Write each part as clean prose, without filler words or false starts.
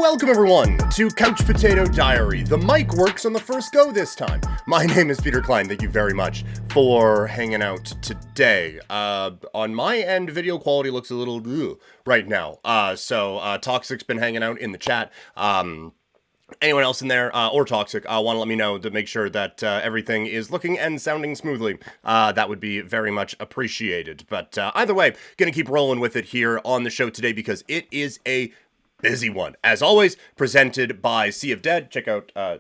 Welcome everyone to Couch Potato Diary. The mic works on the first go this time. My name is Peter Klein. Thank you very much for hanging out today. On my end, video quality looks a little right now. Toxic's been hanging out in the chat. Anyone else in there, or Toxic, want to let me know to make sure that everything is looking and sounding smoothly. That would be very much appreciated. But either way, gonna keep rolling with it here on the show today because it is a busy one. As always, presented by Sea of Dead. Check out, there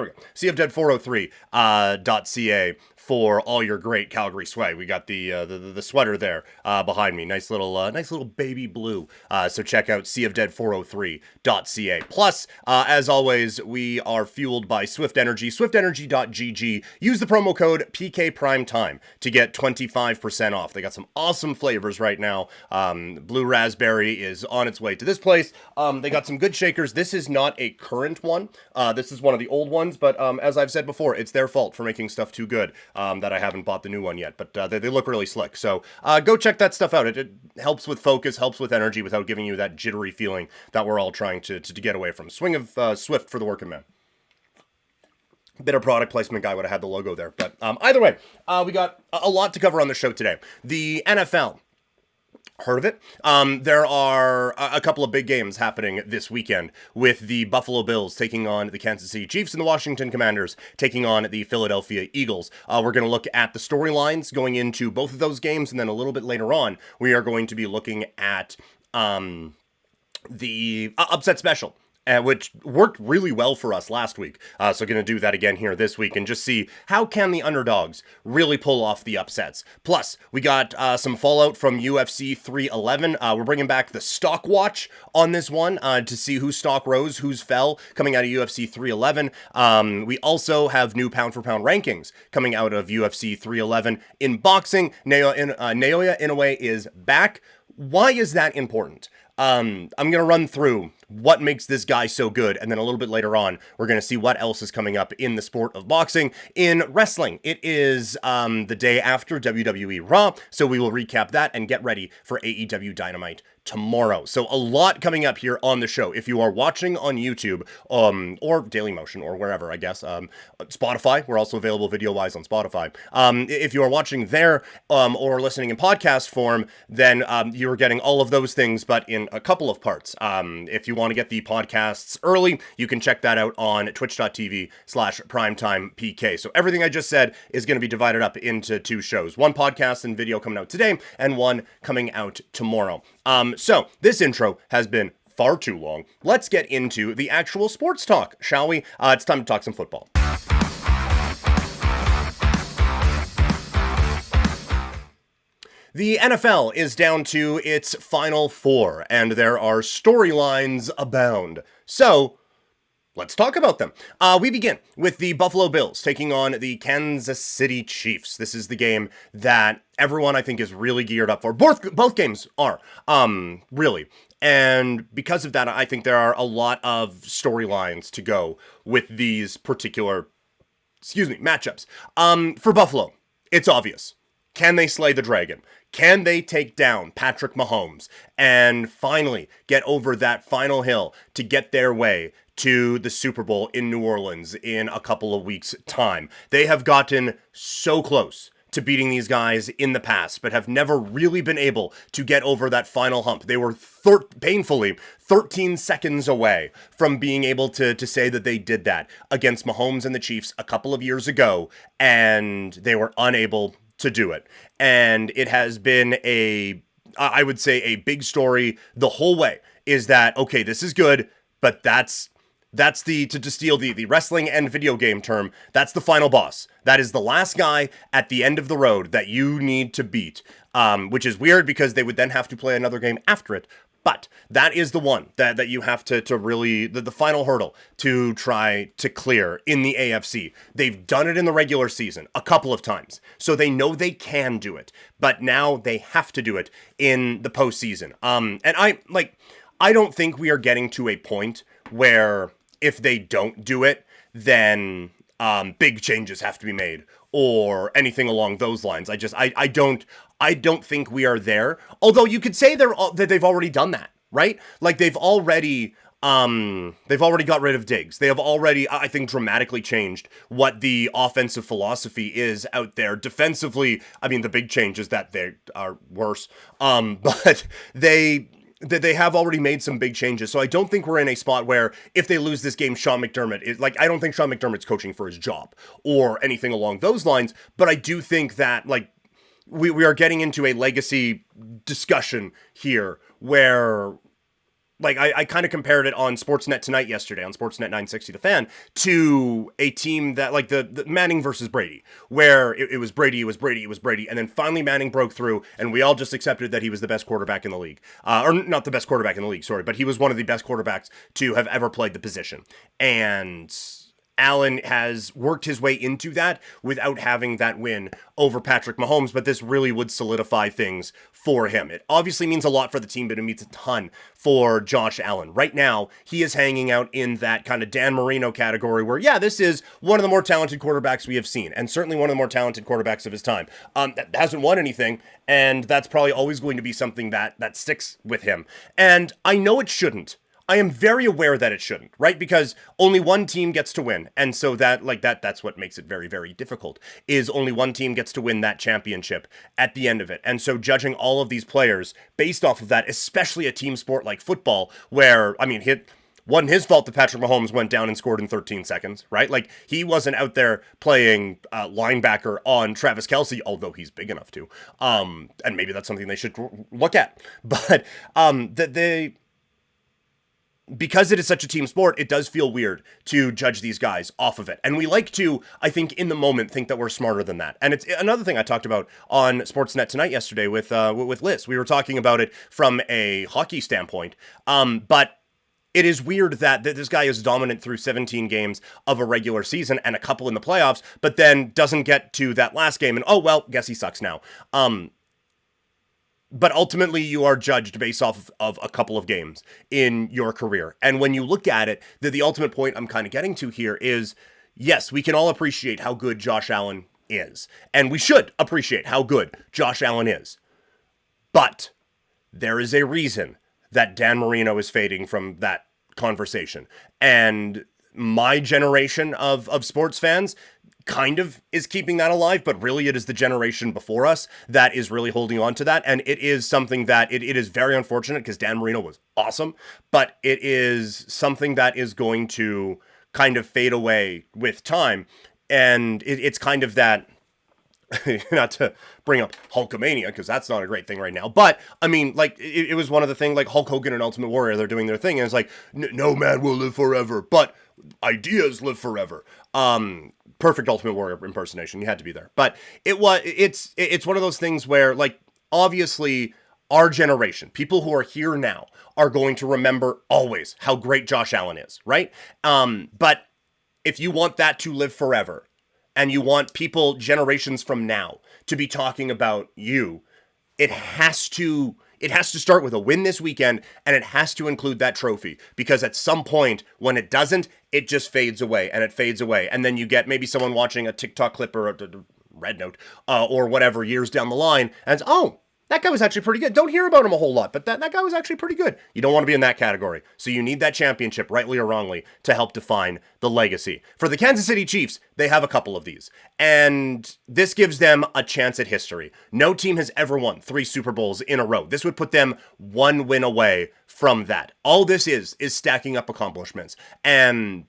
we go, seaofdead403.ca for all your great Calgary swag. We got the sweater there behind me. Nice little baby blue. So check out seaofdead403.ca. Plus, as always, we are fueled by Swift Energy, swiftenergy.gg. Use the promo code PKPrimetime to get 25% off. They got some awesome flavors right now. Blue raspberry is on its way to this place. They got some good shakers. This is not a current one. This is one of the old ones, but as I've said before, it's their fault for making stuff too good. That I haven't bought the new one yet, but they look really slick. So go check that stuff out. It helps with focus, helps with energy without giving you that jittery feeling that we're all trying to get away from. Swing of Swift for the working man. Bit of product placement guy would have had the logo there. But either way, we got a lot to cover on the show today. The NFL. Heard of it? There are a couple of big games happening this weekend with the Buffalo Bills taking on the Kansas City Chiefs and the Washington Commanders taking on the Philadelphia Eagles. We're going to look at the storylines going into both of those games, and then a little bit later on, we are going to be looking at the upset special. Which worked really well for us last week. So going to do that again here this week and just see how can the underdogs really pull off the upsets. Plus, we got some fallout from UFC 311. We're bringing back the stock watch on this one to see whose stock rose, whose fell coming out of UFC 311. We also have new pound-for-pound rankings coming out of UFC 311. In boxing, Naoya Inoue is back. Why is that important? I'm going to run through what makes this guy so good, and then a little bit later on, we're going to see what else is coming up in the sport of boxing. In wrestling, it is the day after WWE Raw, so we will recap that and get ready for AEW Dynamite tomorrow. So a lot coming up here on the show. If you are watching on YouTube, or Dailymotion, or wherever, I guess, Spotify, we're also available video-wise on Spotify. If you are watching there, or listening in podcast form, then you're getting all of those things, but in a couple of parts. If you want to get the podcasts early, you can check that out on twitch.tv/primetimepk. So everything I just said is going to be divided up into two shows. One podcast and video coming out today, and one coming out tomorrow. So this intro has been far too long. Let's get into the actual sports talk, shall we? It's time to talk some football. The NFL is down to its final four, and there are storylines abound. So, let's talk about them. We begin with the Buffalo Bills taking on the Kansas City Chiefs. This is the game that everyone, I think, is really geared up for. Both games are, really. And because of that, I think there are a lot of storylines to go with these particular, matchups. For Buffalo, it's obvious. Can they slay the dragon? Can they take down Patrick Mahomes and finally get over that final hill to get their way to the Super Bowl in New Orleans in a couple of weeks' time? They have gotten so close to beating these guys in the past, but have never really been able to get over that final hump. They were painfully 13 seconds away from being able to say that they did that against Mahomes and the Chiefs a couple of years ago, and they were unable to do it. And it has been I would say a big story the whole way, is that, okay, this is good, but that's to steal the wrestling and video game term, that's the final boss. That is the last guy at the end of the road that you need to beat, which is weird because they would then have to play another game after it. But that is the one that you have to really, the final hurdle to try to clear in the AFC. They've done it in the regular season a couple of times, so they know they can do it. But now they have to do it in the postseason. And I don't think we are getting to a point where if they don't do it, then big changes have to be made or anything along those lines. I don't think we are there. Although you could say that they've already done that, right? Like they've already They've already got rid of Diggs. They have already, I think, dramatically changed what the offensive philosophy is out there. Defensively, I mean, the big change is that they are worse. But they have already made some big changes. So I don't think we're in a spot where if they lose this game, Sean McDermott is like, I don't think Sean McDermott's coaching for his job or anything along those lines. But I do think that like we are getting into a legacy discussion here where like I kind of compared it on Sportsnet Tonight yesterday, on Sportsnet 960 The Fan, to a team that like the Manning versus Brady, where it was Brady, and then finally Manning broke through, and we all just accepted that he was the best quarterback in the league. Or not the best quarterback in the league, sorry, but he was one of the best quarterbacks to have ever played the position. And Allen has worked his way into that without having that win over Patrick Mahomes, but this really would solidify things for him. It obviously means a lot for the team, but it means a ton for Josh Allen. Right now, he is hanging out in that kind of Dan Marino category where, yeah, this is one of the more talented quarterbacks we have seen, and certainly one of the more talented quarterbacks of his time. That hasn't won anything, and that's probably always going to be something that sticks with him. And I know it shouldn't. I am very aware that it shouldn't, right? Because only one team gets to win. And so that's what makes it very, very difficult, is only one team gets to win that championship at the end of it. And so judging all of these players based off of that, especially a team sport like football, where, I mean, wasn't his fault that Patrick Mahomes went down and scored in 13 seconds, right? Like, he wasn't out there playing linebacker on Travis Kelce, although he's big enough to. And maybe that's something they should look at. But because it is such a team sport, it does feel weird to judge these guys off of it. And we like to, I think, in the moment, think that we're smarter than that. And it's another thing I talked about on Sportsnet Tonight yesterday with Liz. We were talking about it from a hockey standpoint. But it is weird that this guy is dominant through 17 games of a regular season and a couple in the playoffs, but then doesn't get to that last game and, oh, well, guess he sucks now. But ultimately, you are judged based off of a couple of games in your career. And when you look at it, the ultimate point I'm kind of getting to here is, yes, we can all appreciate how good Josh Allen is. And we should appreciate how good Josh Allen is. But there is a reason that Dan Marino is fading from that conversation. And my generation of sports fans kind of is keeping that alive, but really it is the generation before us that is really holding on to that. And it is something that it is very unfortunate because Dan Marino was awesome, but it is something that is going to kind of fade away with time. And it's kind of that, not to bring up Hulkamania, because that's not a great thing right now. But, I mean, like, it was one of the things, like Hulk Hogan and Ultimate Warrior, they're doing their thing, and it's like, no man will live forever, but ideas live forever. Perfect Ultimate Warrior impersonation. You had to be there. But it's one of those things where, like, obviously our generation, people who are here now, are going to remember always how great Josh Allen is, right? But if you want that to live forever, and you want people generations from now to be talking about you, it has to start with a win this weekend, and it has to include that trophy, because at some point when it doesn't, it just fades away, and it fades away. And then you get maybe someone watching a TikTok clip or a Red Note or whatever years down the line, and it's, oh, that guy was actually pretty good. Don't hear about him a whole lot, but that guy was actually pretty good. You don't want to be in that category. So you need that championship, rightly or wrongly, to help define the legacy. For the Kansas City Chiefs, they have a couple of these. And this gives them a chance at history. No team has ever won 3 Super Bowls in a row. This would put them 1 win away from that. All this is stacking up accomplishments. And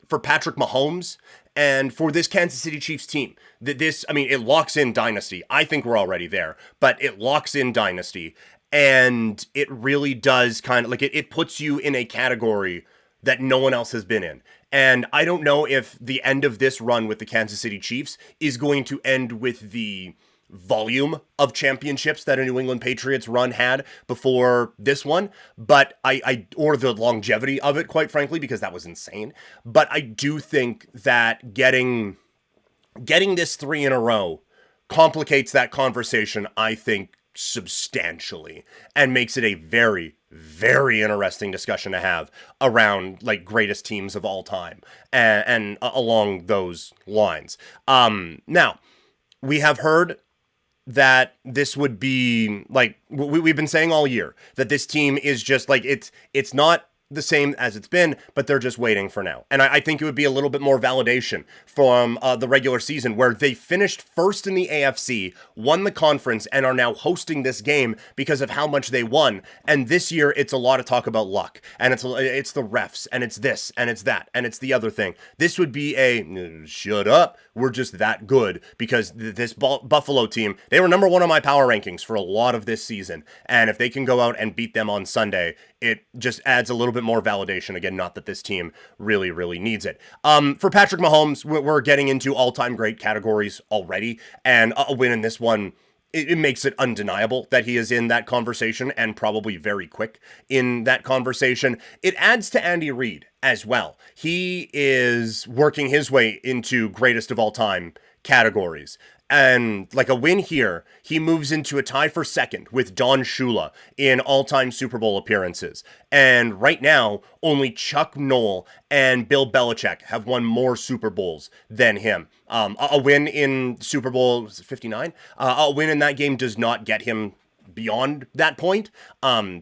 for Patrick Mahomes, and for this Kansas City Chiefs team, it locks in dynasty. I think we're already there, but it locks in dynasty. And it really does kind of, like, it puts you in a category that no one else has been in. And I don't know if the end of this run with the Kansas City Chiefs is going to end with the volume of championships that a New England Patriots run had before this one, but or the longevity of it, quite frankly, because that was insane. But I do think that getting this 3 in a row complicates that conversation, I think, substantially, and makes it a very, very interesting discussion to have around, like, greatest teams of all time and along those lines. Now, we have heard that this would be, like, we've been saying all year, that this team is just, like, it's not the same as it's been, but they're just waiting for now. And I think it would be a little bit more validation from the regular season where they finished first in the AFC, won the conference, and are now hosting this game because of how much they won. And this year, it's a lot of talk about luck, and it's the refs, and it's this, and it's that, and it's the other thing. This would be a shut up, we're just that good, because this Buffalo team, they were number one on my power rankings for a lot of this season, and if they can go out and beat them on Sunday, it just adds a little bit more validation. Again, not that this team really, really needs it. For Patrick Mahomes, we're getting into all-time great categories already, and a win in this one, it makes it undeniable that he is in that conversation, and probably very quick in that conversation. It adds to Andy Reid as well. He is working his way into greatest of all time categories. And like a win here, he moves into a tie for second with Don Shula in all-time Super Bowl appearances. And right now, only Chuck Noll and Bill Belichick have won more Super Bowls than him. A win in Super Bowl 59, a win in that game does not get him beyond that point,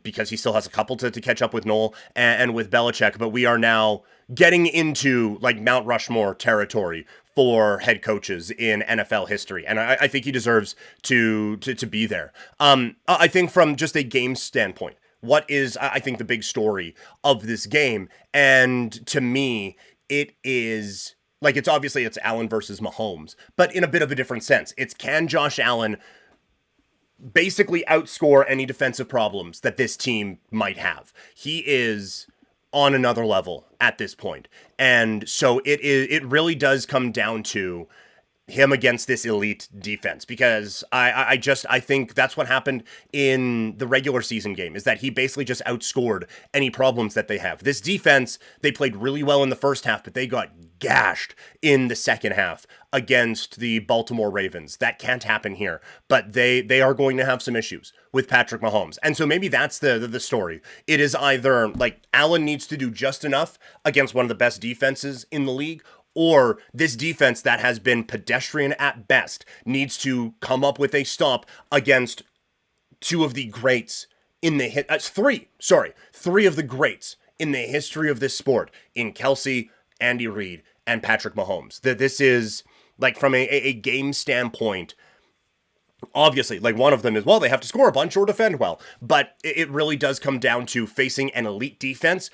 because he still has a couple to catch up with Noel and with Belichick. But we are now getting into like Mount Rushmore territory for head coaches in NFL history, and I think he deserves to be there. I think from just a game standpoint, what is, I think, the big story of this game, and to me, it is, like, it's obviously it's Allen versus Mahomes, but in a bit of a different sense. It's, can Josh Allen basically outscore any defensive problems that this team might have? He is on another level at this point. And so it really does come down to him against this elite defense, because I think that's what happened in the regular season game, is that he basically just outscored any problems that they have. This defense, they played really well in the first half, but they got gashed in the second half against the Baltimore Ravens. That can't happen here, but they are going to have some issues with Patrick Mahomes. And so maybe that's the story. It is either like Allen needs to do just enough against one of the best defenses in the league, or this defense that has been pedestrian at best needs to come up with a stop against two of the greats in the three of the greats in the history of this sport, in Kelsey, Andy Reid, and Patrick Mahomes. That this is, like, from a game standpoint, obviously, like, one of them is, well, they have to score a bunch or defend well, but it really does come down to facing an elite defense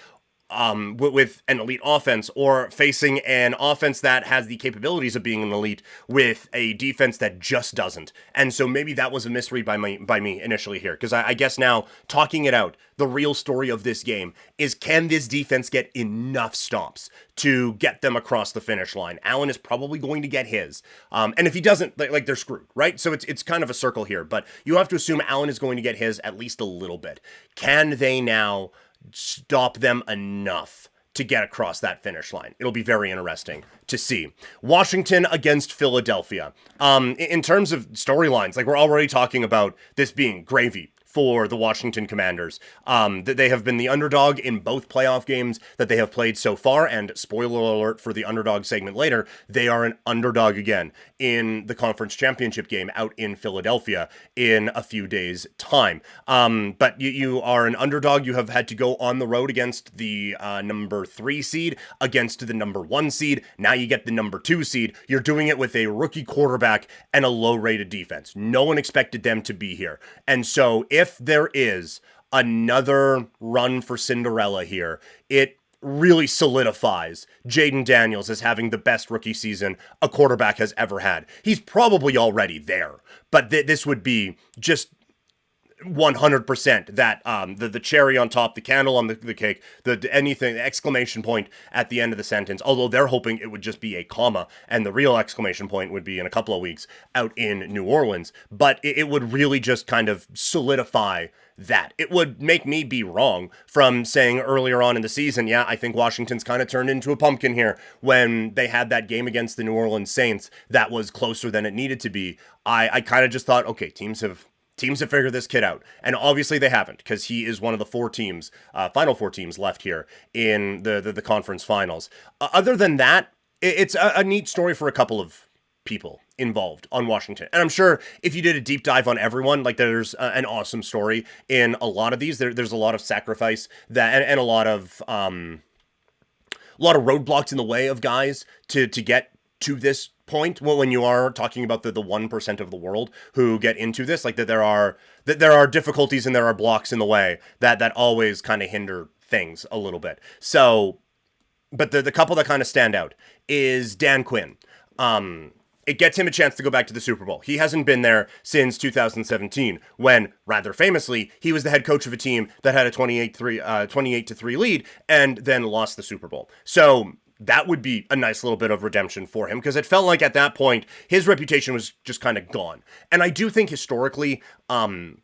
with an elite offense, or facing an offense that has the capabilities of being an elite with a defense that just doesn't. And so maybe that was a misread by me initially here, because I guess now, talking it out, the real story of this game is, can this defense get enough stops to get them across the finish line? Allen is probably going to get his. And if he doesn't, like, they're screwed, right? So it's kind of a circle here, but you have to assume Allen is going to get his at least a little bit. Can they now stop them enough to get across that finish line? It'll be very interesting to see. Washington against Philadelphia. In terms of storylines, like, we're already talking about this being gravy for the Washington Commanders. They have been the underdog in both playoff games that they have played so far, and spoiler alert for the underdog segment later, they are an underdog again in the conference championship game out in Philadelphia in a few days' time. But you are an underdog. You have had to go on the road against the number 3 seed, against the number 1 seed. Now you get the number 2 seed. You're doing it with a rookie quarterback and a low-rated defense. No one expected them to be here. And so if there is another run for Cinderella here, it really solidifies Jaden Daniels as having the best rookie season a quarterback has ever had. He's probably already there, but this would be just 100% that the cherry on top, the candle on the cake, the exclamation point at the end of the sentence, although they're hoping it would just be a comma, and the real exclamation point would be in a couple of weeks out in New Orleans. But it would really just kind of solidify that. It would make me be wrong from saying earlier on in the season, yeah, I think Washington's kind of turned into a pumpkin here when they had that game against the New Orleans Saints that was closer than it needed to be. I kind of just thought, okay, teams have figured this kid out. And obviously they haven't, because he is one of the final 4 teams left here in the conference finals. Other than that, it's a neat story for a couple of people involved on Washington. And I'm sure if you did a deep dive on everyone, like there's an awesome story in a lot of these. There's a lot of sacrifice that and a lot of roadblocks in the way of guys to get to this point. Well, when you are talking about the 1% of the world who get into this, like that there are difficulties and there are blocks in the way that always kind of hinder things a little bit. So, but the couple that kind of stand out is Dan Quinn. It gets him a chance to go back to the Super Bowl. He hasn't been there since 2017, when, rather famously, he was the head coach of a team that had a 28-3 lead and then lost the Super Bowl. So that would be a nice little bit of redemption for him, because it felt like at that point his reputation was just kind of gone. And I do think historically,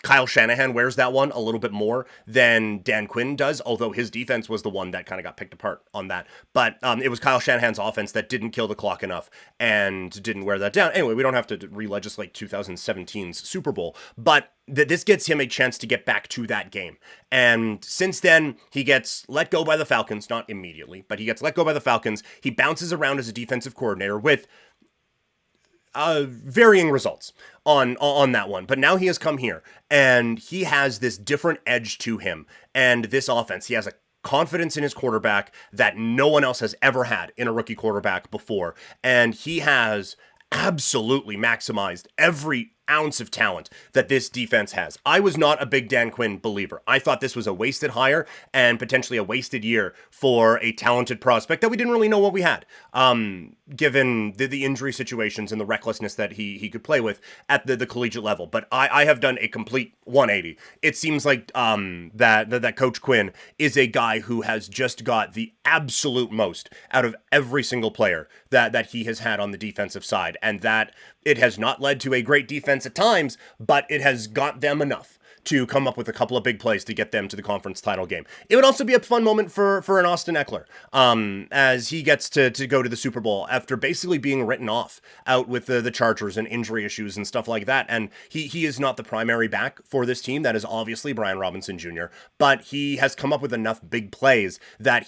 Kyle Shanahan wears that one a little bit more than Dan Quinn does, although his defense was the one that kind of got picked apart on that. But it was Kyle Shanahan's offense that didn't kill the clock enough and didn't wear that down. Anyway, we don't have to re-legislate 2017's Super Bowl, but this gets him a chance to get back to that game. And since then, he gets let go by the Falcons, not immediately, but he gets let go by the Falcons. He bounces around as a defensive coordinator with varying results on that one. But now he has come here, and he has this different edge to him and this offense. He has a confidence in his quarterback that no one else has ever had in a rookie quarterback before. And he has absolutely maximized every ounce of talent that this defense has. I was not a big Dan Quinn believer. I thought this was a wasted hire and potentially a wasted year for a talented prospect that we didn't really know what we had, given the injury situations and the recklessness that he could play with at the collegiate level. But I have done a complete 180. It seems like that Coach Quinn is a guy who has just got the absolute most out of every single player that he has had on the defensive side, and that it has not led to a great defense at times, but it has got them enough to come up with a couple of big plays to get them to the conference title game. It would also be a fun moment for an Austin Eckler, as he gets to go to the Super Bowl after basically being written off out with the Chargers and injury issues and stuff like that. And he is not the primary back for this team. That is obviously Brian Robinson Jr., but he has come up with enough big plays that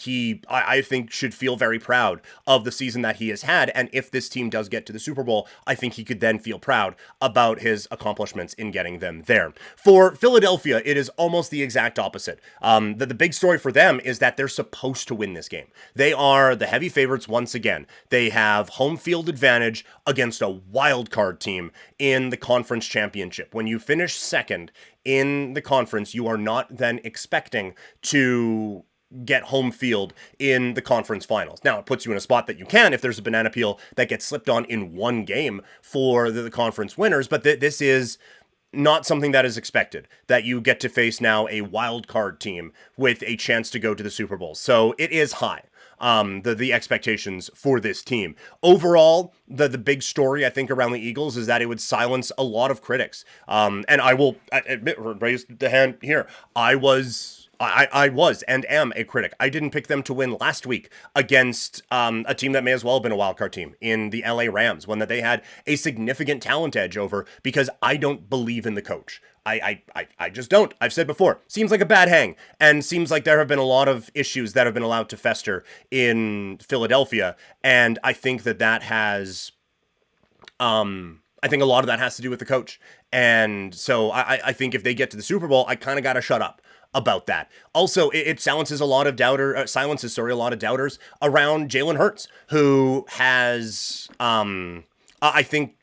I think should feel very proud of the season that he has had. And if this team does get to the Super Bowl, I think he could then feel proud about his accomplishments in getting them there. For Philadelphia, it is almost the exact opposite. The big story for them is that they're supposed to win this game. They are the heavy favorites once again. They have home field advantage against a wild card team in the conference championship. When you finish second in the conference, you are not then expecting to get home field in the conference finals. Now, it puts you in a spot that you can if there's a banana peel that gets slipped on in one game for the conference winners, but this is not something that is expected, that you get to face now a wild card team with a chance to go to the Super Bowl. So it is high, the expectations for this team. Overall, the big story, I think, around the Eagles is that it would silence a lot of critics. And I will admit, raise the hand here, I was and am a critic. I didn't pick them to win last week against a team that may as well have been a wildcard team in the LA Rams, one that they had a significant talent edge over, because I don't believe in the coach. I just don't. I've said before, seems like a bad hang, and seems like there have been a lot of issues that have been allowed to fester in Philadelphia, and I think that has, I think a lot of that has to do with the coach. And so I think if they get to the Super Bowl, I kind of got to shut up about that. Also, it silences a lot of doubters around Jalen Hurts, who has, I think,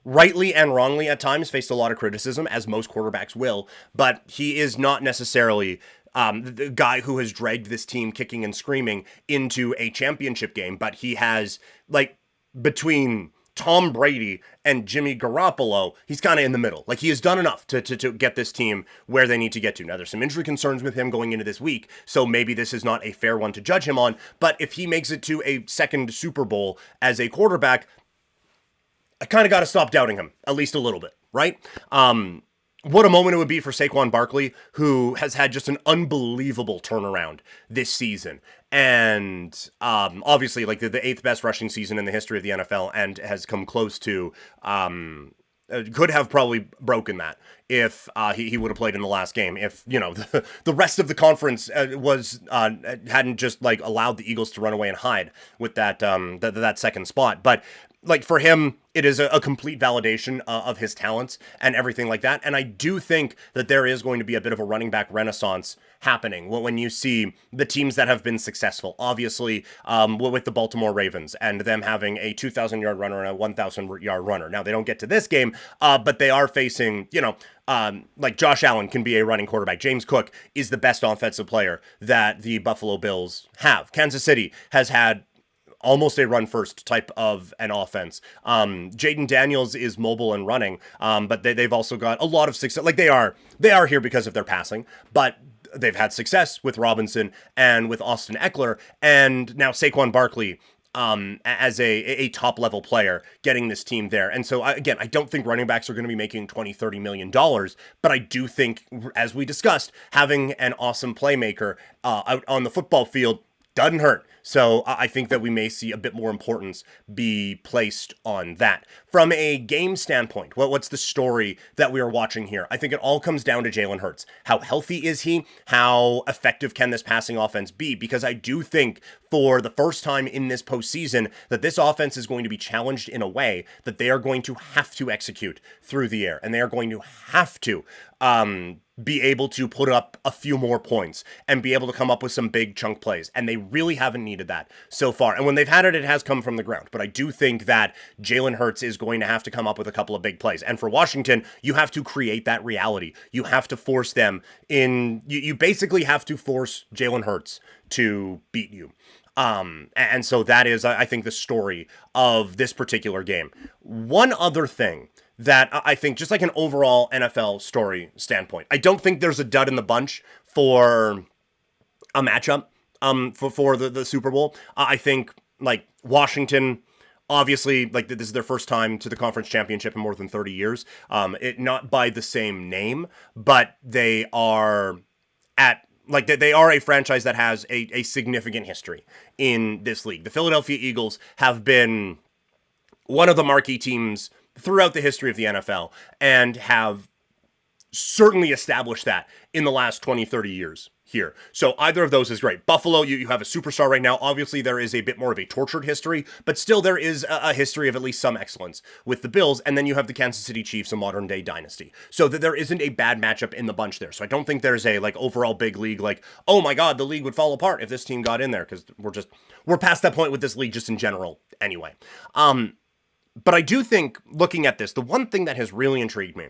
rightly and wrongly at times faced a lot of criticism, as most quarterbacks will, but he is not necessarily the guy who has dragged this team kicking and screaming into a championship game, but he has, like, between Tom Brady and Jimmy Garoppolo, he's kind of in the middle. Like, he has done enough to get this team where they need to get to. Now, there's some injury concerns with him going into this week, so maybe this is not a fair one to judge him on, but if he makes it to a second Super Bowl as a quarterback, I kind of got to stop doubting him, at least a little bit, right? What a moment it would be for Saquon Barkley, who has had just an unbelievable turnaround this season. And obviously, like, the eighth best rushing season in the history of the NFL, and has come close to, could have probably broken that if he would have played in the last game. If, you know, the rest of the conference hadn't just, like, allowed the Eagles to run away and hide with that second spot. But like for him, it is a complete validation of his talents and everything like that. And I do think that there is going to be a bit of a running back renaissance happening when you see the teams that have been successful. Obviously, with the Baltimore Ravens and them having a 2,000-yard runner and a 1,000-yard runner. Now, they don't get to this game, but they are facing, like Josh Allen can be a running quarterback. James Cook is the best offensive player that the Buffalo Bills have. Kansas City has had almost a run first type of an offense. Jaden Daniels is mobile and running, but they've also got a lot of success. Like they are here because of their passing, but they've had success with Robinson and with Austin Eckler, and now Saquon Barkley as a top level player getting this team there. And so I don't think running backs are going to be making $20-30 million, but I do think, as we discussed, having an awesome playmaker out on the football field doesn't hurt. So I think that we may see a bit more importance be placed on that. From a game standpoint, what's the story that we are watching here? I think it all comes down to Jalen Hurts. How healthy is he? How effective can this passing offense be? Because I do think for the first time in this postseason that this offense is going to be challenged in a way that they are going to have to execute through the air. And they are going to have to be able to put up a few more points and be able to come up with some big chunk plays. And they really haven't needed that so far. And when they've had it, it has come from the ground. But I do think that Jalen Hurts is going to have to come up with a couple of big plays. And for Washington, you have to create that reality. You have to force them in. You basically have to force Jalen Hurts to beat you. And so that is, I think, the story of this particular game. One other thing that I think, just like an overall NFL story standpoint, I don't think there's a dud in the bunch for a matchup for the Super Bowl. I think, like, Washington, obviously, like, this is their first time to the conference championship in more than 30 years. It not by the same name, but they are they are a franchise that has a significant history in this league. The Philadelphia Eagles have been one of the marquee teams throughout the history of the NFL and have certainly established that in the last 20-30 years here. So either of those is great. Buffalo, you have a superstar right now. Obviously, there is a bit more of a tortured history, but still there is a history of at least some excellence with the Bills. And then you have the Kansas City Chiefs, a modern day dynasty. So that there isn't a bad matchup in the bunch there. So I don't think there's a overall big league oh my God, the league would fall apart if this team got in there, because we're past that point with this league just in general anyway. But I do think, looking at this, the one thing that has really intrigued me,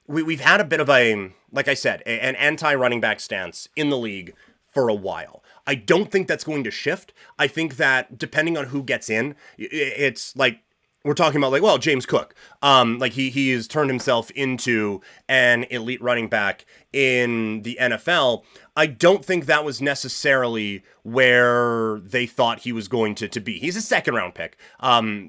we've had a bit of a, like I said, an anti-running back stance in the league for a while. I don't think that's going to shift. I think that depending on who gets in, it's like, we're talking about James Cook. He has turned himself into an elite running back in the NFL. I don't think that was necessarily where they thought he was going to be. He's a second round pick.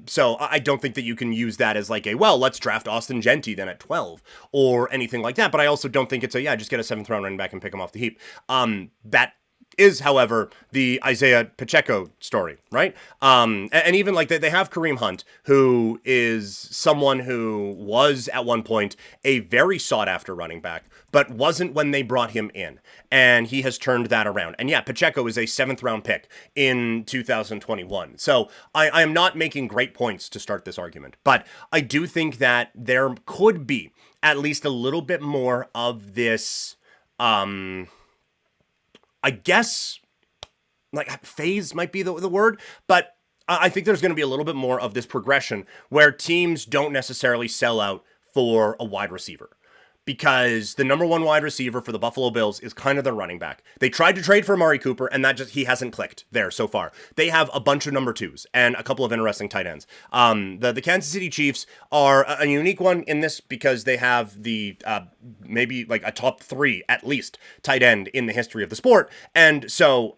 So I don't think that you can use that as let's draft Austin Gentry then at 12 or anything like that. But I also don't think it's just get a 7th round running back and pick him off the heap. That is, however, the Isaiah Pacheco story, right? And even they have Kareem Hunt, who is someone who was at one point a very sought after running back, but wasn't when they brought him in. And he has turned that around. And yeah, Pacheco is a 7th round pick in 2021. So I am not making great points to start this argument, but I do think that there could be at least a little bit more of this, I guess, phase might be the word, but I think there's going to be a little bit more of this progression where teams don't necessarily sell out for a wide receiver, because the number one wide receiver for the Buffalo Bills is kind of their running back. They tried to trade for Amari Cooper, and he hasn't clicked there so far. They have a bunch of number 2s and a couple of interesting tight ends. The Kansas City Chiefs are a unique one in this because they have the maybe a top 3 at least tight end in the history of the sport. And so,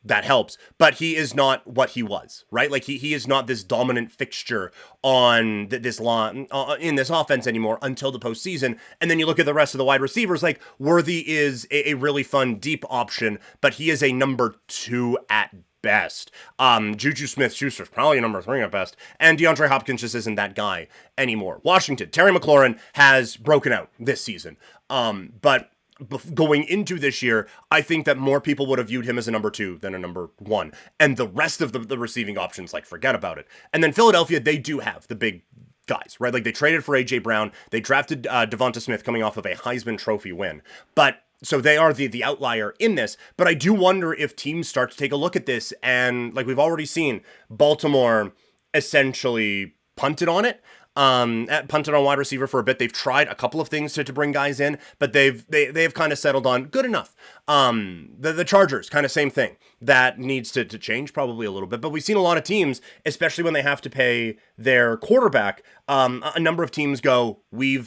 that helps, but he is not what he was, right? He is not this dominant fixture on this line in this offense anymore until the postseason. And then you look at the rest of the wide receivers, Worthy is a really fun deep option, but he is a number 2 at best. Juju Smith-Schuster's probably a number 3 at best, and DeAndre Hopkins just isn't that guy anymore. Washington, Terry McLaurin has broken out this season, but going into this year, I think that more people would have viewed him as a number 2 than a number 1. And the rest of the receiving options, like, forget about it. And then Philadelphia, they do have the big guys, right? Like, they traded for A.J. Brown. They drafted Devonta Smith coming off of a Heisman Trophy win. But so they are the outlier in this. But I do wonder if teams start to take a look at this, and like we've already seen, Baltimore essentially punted on it. Punted on wide receiver for a bit. They've tried a couple of things to bring guys in, but they've kind of settled on good enough. The Chargers, kind of same thing. That needs to change probably a little bit, but we've seen a lot of teams, especially when they have to pay their quarterback, a number of teams go, we're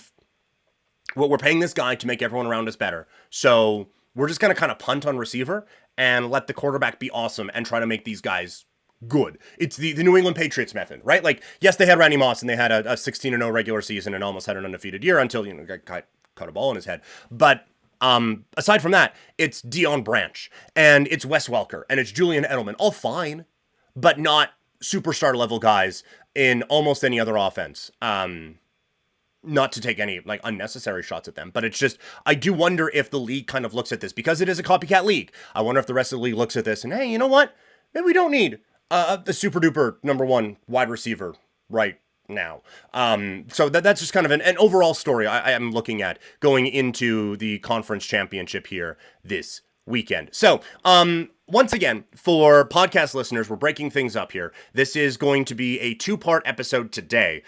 paying this guy to make everyone around us better. So we're just going to kind of punt on receiver and let the quarterback be awesome and try to make these guys good. It's the New England Patriots method, right? Like, yes, they had Randy Moss and they had a 16-0 regular season and almost had an undefeated year until, got cut a ball in his head. But aside from that, it's Deion Branch and it's Wes Welker and it's Julian Edelman. All fine, but not superstar level guys in almost any other offense. Not to take any like unnecessary shots at them, but it's just, I do wonder if the league kind of looks at this because it is a copycat league. I wonder if the rest of the league looks at this and, hey, you know what? Maybe we don't need the super duper number 1 wide receiver right now. So that's just kind of an overall story I am looking at going into the conference championship here this weekend. So, once again, for podcast listeners, we're breaking things up here. This is going to be a 2-part episode today.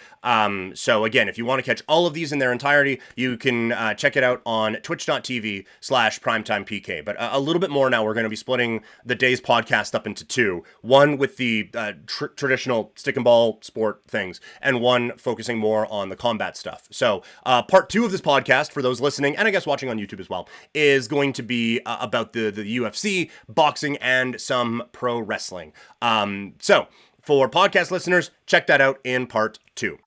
So again, if you want to catch all of these in their entirety, you can check it out on twitch.tv/primetimepk. But a little bit more now, we're going to be splitting the day's podcast up into 2. One with the traditional stick and ball sport things, and one focusing more on the combat stuff. So part 2 of this podcast, for those listening, and I guess watching on YouTube as well, is going to be about the UFC, boxing, and some pro wrestling. So for podcast listeners, check that out in part 2.